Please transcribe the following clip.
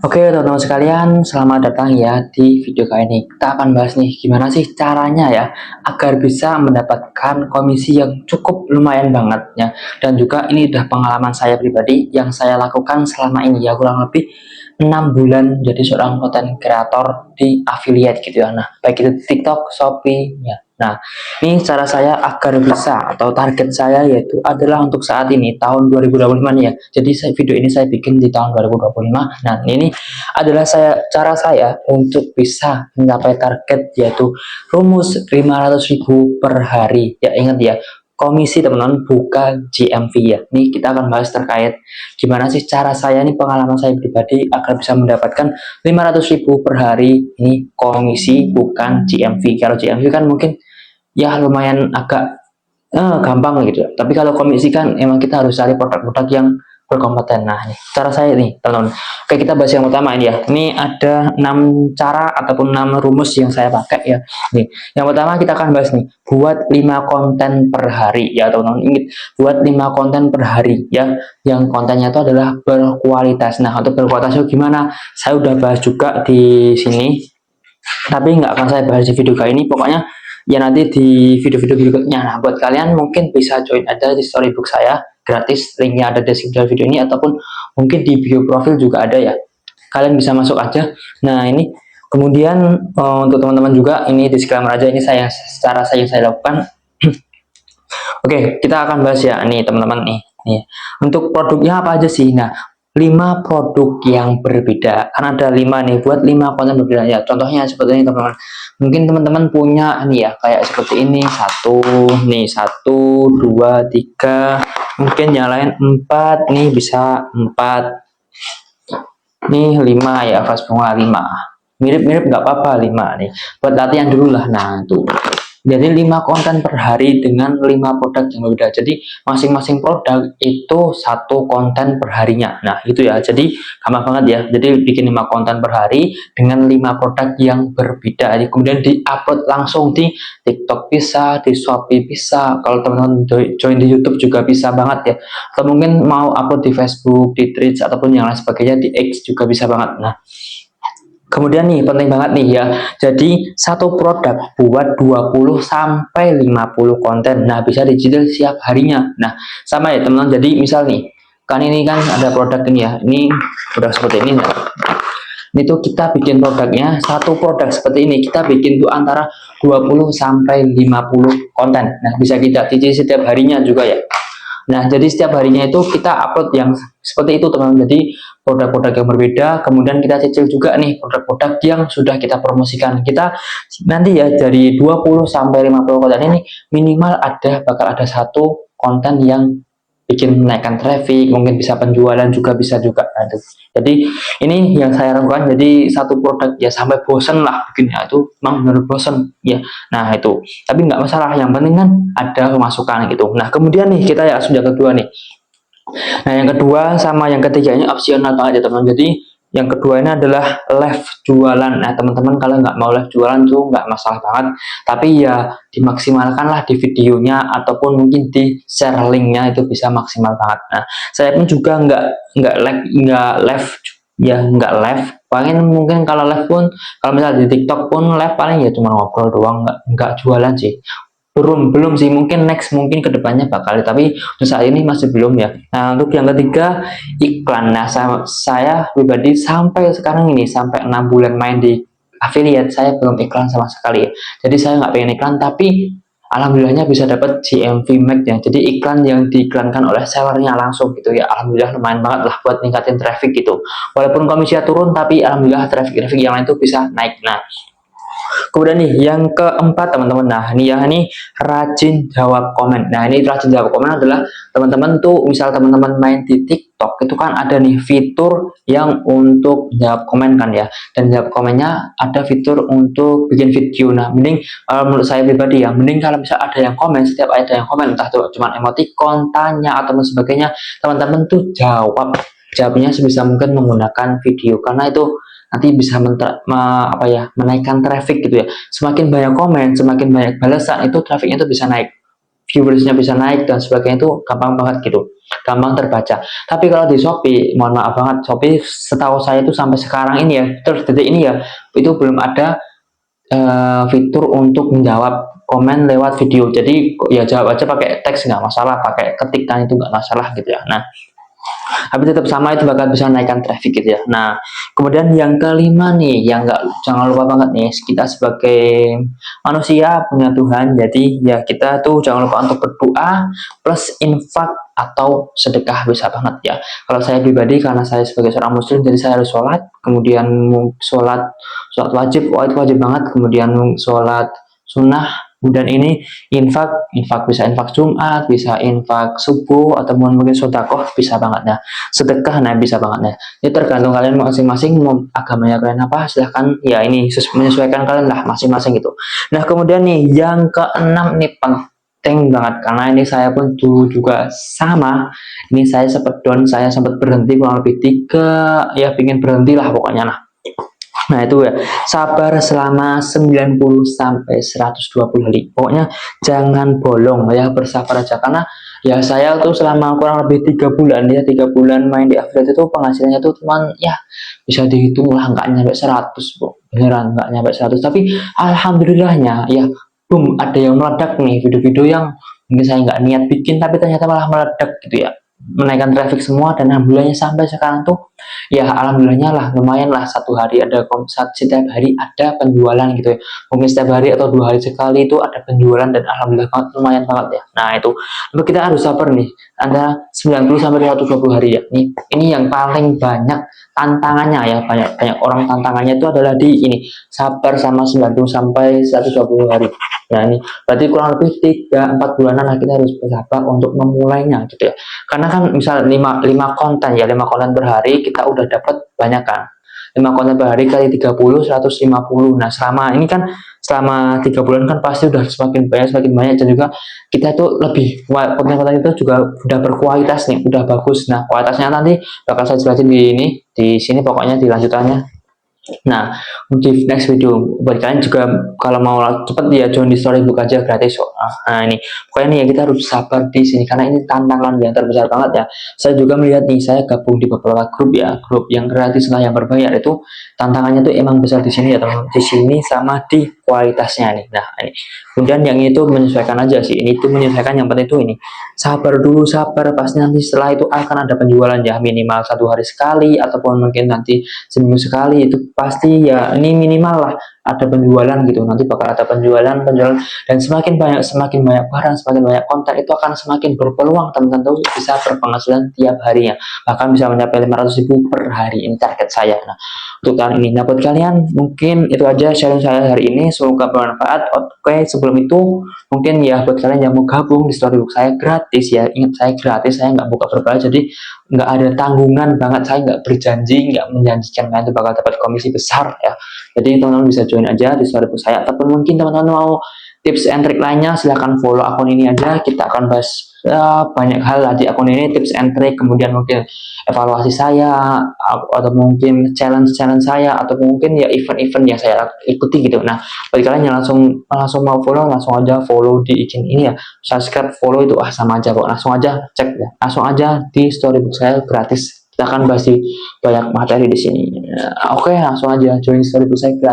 Oke teman-teman sekalian, selamat datang ya di video kali ini. Kita akan bahas nih gimana sih caranya ya agar bisa mendapatkan komisi yang cukup lumayan banget ya. Dan juga ini udah pengalaman saya pribadi yang saya lakukan selama ini ya, kurang lebih 6 bulan jadi seorang konten kreator di affiliate gitu ya. Nah, baik itu TikTok, Shopee ya. Nah, ini cara saya agar bisa atau target saya yaitu adalah untuk saat ini tahun 2025 nih ya. Jadi video ini saya bikin di tahun 2025. Nah, ini adalah cara saya untuk bisa mencapai target yaitu rumus 500.000 per hari. Ya, ingat ya, komisi teman-teman, bukan GMV ya. Ini kita akan bahas terkait gimana sih cara saya, ini pengalaman saya pribadi agar bisa mendapatkan 500.000 per hari. Ini komisi bukan GMV. Kalau GMV kan mungkin ya lumayan agak gampang gitu. Tapi kalau komisi kan emang kita harus cari produk-produk yang berkompeten. Nah, nih, cara saya nih, teman-teman. Oke, kita bahas yang pertama ini ya. Ini ada 6 cara ataupun 6 rumus yang saya pakai ya. Nih, yang pertama kita akan bahas nih, buat 5 konten per hari ya, teman-teman. Ingat, buat 5 konten per hari ya. Yang kontennya itu adalah berkualitas. Nah, untuk berkualitas itu gimana? Saya udah bahas juga di sini. Tapi nggak akan saya bahas di video kali ini. Pokoknya ya nanti di video-video berikutnya. Nah, buat kalian mungkin bisa join ada di storybook saya gratis, linknya ada di deskripsi video ini ataupun mungkin di bio profil juga ada ya, kalian bisa masuk aja. Nah, ini kemudian untuk teman-teman juga, ini disclaimer aja, ini cara saya lakukan. Oke, kita akan bahas ya nih teman-teman nih untuk produknya apa aja sih. Nah, 5 produk yang berbeda, kan ada 5 nih, buat 5 konten berbeda ya. Contohnya seperti ini teman-teman, mungkin teman-teman punya nih ya, kayak seperti ini, satu nih, 1 2 3, mungkin yang lain 4 nih, bisa 4 nih, 5 ya, vas bunga 5, mirip-mirip nggak apa-apa, 5 nih buat latihan dulu lah. Nah, tuh, jadi 5 konten per hari dengan 5 produk yang berbeda. Jadi masing-masing produk itu 1 konten per harinya. Nah, itu ya. Jadi gampang banget ya. Jadi bikin 5 konten per hari dengan 5 produk yang berbeda. Jadi kemudian di-upload langsung di TikTok bisa, di Shopee bisa. Kalau teman-teman join di YouTube juga bisa banget ya. Atau mungkin mau upload di Facebook, di Threads ataupun yang lain sebagainya, di X juga bisa banget. Nah, kemudian nih, penting banget nih ya. Jadi satu produk buat 20 sampai 50 konten. Nah, bisa digital setiap harinya. Nah, sama ya teman-teman. Jadi misal nih, kan ini kan ada produk ini ya. Ini produk seperti ini ya. Ini tuh kita bikin produknya, satu produk seperti ini kita bikin tuh antara 20 sampai 50 konten. Nah, bisa kita cicil setiap harinya juga ya. Nah, jadi setiap harinya itu kita upload yang seperti itu teman-teman. Jadi produk-produk yang berbeda, kemudian kita cicil juga nih produk-produk yang sudah kita promosikan. Kita nanti ya dari 20 sampai 50 konten ini minimal bakal ada 1 konten yang bikin menaikkan traffic, mungkin bisa penjualan juga, bisa juga. Nah, itu. Jadi ini yang saya lakukan. Jadi satu produk ya sampai bosen lah bikinnya, itu memang benar bosen ya. Nah, itu tapi nggak masalah, yang penting kan ada pemasukan gitu. Nah, kemudian nih kita ya sudah kedua nih. Nah, yang kedua sama yang ketiga ini opsional banget ya teman. Jadi yang kedua ini adalah live jualan. Nah, teman-teman kalau nggak mau live jualan tuh nggak masalah banget, tapi ya dimaksimalkan lah di videonya ataupun mungkin di share linknya, itu bisa maksimal banget. Nah, saya pun juga nggak live ya, nggak live. Paling mungkin kalau live pun, kalau misalnya di TikTok pun live paling ya cuma ngobrol doang, nggak jualan sih. Belum sih, mungkin next, mungkin kedepannya bakal, tapi untuk saat ini masih belum ya. Nah, untuk yang ketiga, iklan. Nah, saya pribadi sampai sekarang ini, sampai 6 bulan main di affiliate, saya belum iklan sama sekali ya. Jadi saya nggak pengen iklan, tapi alhamdulillahnya bisa dapat GMV Max ya. Jadi iklan yang diiklankan oleh sellernya langsung gitu ya, alhamdulillah lumayan banget lah buat ningkatin traffic gitu. Walaupun komisinya turun, tapi alhamdulillah traffic yang lain tuh bisa naik. Nah, kemudian nih yang keempat teman-teman, nah ini ya, ini rajin jawab komen. Nah, ini rajin jawab komen adalah teman-teman tuh, misal teman-teman main di TikTok itu kan ada nih fitur yang untuk jawab komen kan ya, dan jawab komennya ada fitur untuk bikin video. Nah, mending menurut saya pribadi ya, mending kalau bisa ada yang komen, setiap ada yang komen, entah tuh cuma emoticon, tanya atau sebagainya, teman-teman tuh jawabnya sebisa mungkin menggunakan video, karena itu nanti bisa menaikkan traffic gitu ya. Semakin banyak komen, semakin banyak balasan, itu trafficnya itu bisa naik, viewersnya bisa naik dan sebagainya, itu gampang banget gitu. gampang terbaca. Tapi kalau di Shopee, mohon maaf banget, Shopee setahu saya itu sampai sekarang ini ya, terus detik ini ya, itu belum ada fitur untuk menjawab komen lewat video. Jadi ya jawab aja pakai teks nggak masalah, pakai ketikan itu nggak masalah gitu ya. Nah, tapi tetap sama itu bakal bisa naikkan traffic gitu ya. Nah, kemudian yang kelima nih, yang nggak jangan lupa banget nih, kita sebagai manusia punya Tuhan, jadi ya kita tuh jangan lupa untuk berdoa plus infak atau sedekah bisa banget ya. Kalau saya pribadi karena saya sebagai seorang muslim, jadi saya harus sholat, kemudian sholat wajib, itu wajib banget, kemudian sholat sunnah, kemudian ini infak bisa infak Jumat, bisa infak subuh, ataupun mungkin sodakoh bisa banget ya, sedekah nah bisa banget ya. Ini tergantung kalian masing-masing mau agamanya kalian apa, silahkan ya ini menyesuaikan kalian lah masing-masing gitu. Nah kemudian nih yang keenam nih penting banget, karena ini saya pun dulu juga sama, ini saya sempat down, saya sempat berhenti kurang lebih 3 ya, pingin berhenti lah pokoknya. Nah itu ya, sabar selama 90 sampai 120 hari. Pokoknya jangan bolong ya, bersabar aja. Karena ya saya tuh selama kurang lebih 3 bulan ya, 3 bulan main di affiliate itu penghasilannya tuh cuman ya bisa dihitung lah, nggak nyampe 100 bu. Beneran nggak nyampe 100. Tapi alhamdulillahnya ya, boom, ada yang meledak nih, video-video yang mungkin saya nggak niat bikin tapi ternyata malah meledak gitu ya, menaikkan traffic semua. Dan alhamdulillahnya sampai sekarang tuh ya alhamdulillahnya lah, lumayan lah, setiap hari ada penjualan gitu ya, mungkin setiap hari atau 2 hari sekali itu ada penjualan, dan alhamdulillah banget, lumayan banget ya. Nah itu, lalu kita harus sabar nih antara 90 sampai 120 hari ya. Ini yang paling banyak tantangannya ya, banyak orang tantangannya itu adalah di ini, sabar sama 90 sampai 120 hari. Nah ini berarti kurang lebih 3-4 bulanan lah kita harus bersabar untuk memulainya gitu ya. Karena kan misal 5 konten ya, 5 konten per hari kita udah dapat banyak kan, 5 konten per hari kali 30, 150. Nah selama ini kan, selama 3 bulan kan pasti udah semakin banyak, dan juga kita tuh lebih, konten-konten itu juga udah berkualitas nih, udah bagus. Nah kualitasnya nanti bakal saya jelasin di sini pokoknya di lanjutannya. Nah, di next video buat kalian juga kalau mau cepet ya, join di Storybook aja gratis. Nah ini pokoknya nih ya, kita harus sabar di sini karena ini tantangan yang terbesar banget ya. Saya juga melihat nih, saya gabung di beberapa grup ya, grup yang gratis lah yang berbayar, itu tantangannya tuh emang besar di sini ya teman, di sini sama di kualitasnya nih. Nah ini kemudian yang itu menyesuaikan aja sih, ini tuh menyesuaikan, yang penting itu ini sabar dulu, sabar, pasti nanti setelah itu akan ada penjualan ya, minimal 1 hari sekali ataupun mungkin nanti seminggu sekali, itu pasti ya, ini minimal lah ada penjualan gitu, nanti bakal ada penjualan, dan semakin banyak barang, semakin banyak konten, itu akan semakin berpeluang teman-teman tuh bisa berpenghasilan tiap harinya, bahkan bisa mencapai 500.000 per hari, ini target saya. Nah untuk tahun ini, nah buat kalian mungkin itu aja sharing saya hari ini, semoga bermanfaat. Oke, sebelum itu mungkin ya buat kalian yang mau gabung di Storybook saya gratis ya, ingat saya gratis, saya nggak buka berbayar, jadi nggak ada tanggungan banget, saya nggak berjanji, nggak menjanjikan kalian itu bakal dapat komisi besar ya. Jadi teman-teman bisa join aja di Storybook saya, ataupun mungkin teman-teman mau tips and trick lainnya, silahkan follow akun ini aja, kita akan bahas banyak hal lah di akun ini, tips and trick, kemudian mungkin evaluasi saya, atau mungkin challenge saya, atau mungkin ya event-event yang saya ikuti gitu. Nah bagi kalian yang langsung mau follow, langsung aja follow di izin ini ya, subscribe, follow itu sama aja kok, langsung aja cek ya, langsung aja di Storybook saya gratis, kita akan bahas banyak materi di sini. Oke, langsung aja join Storybook saya gratis.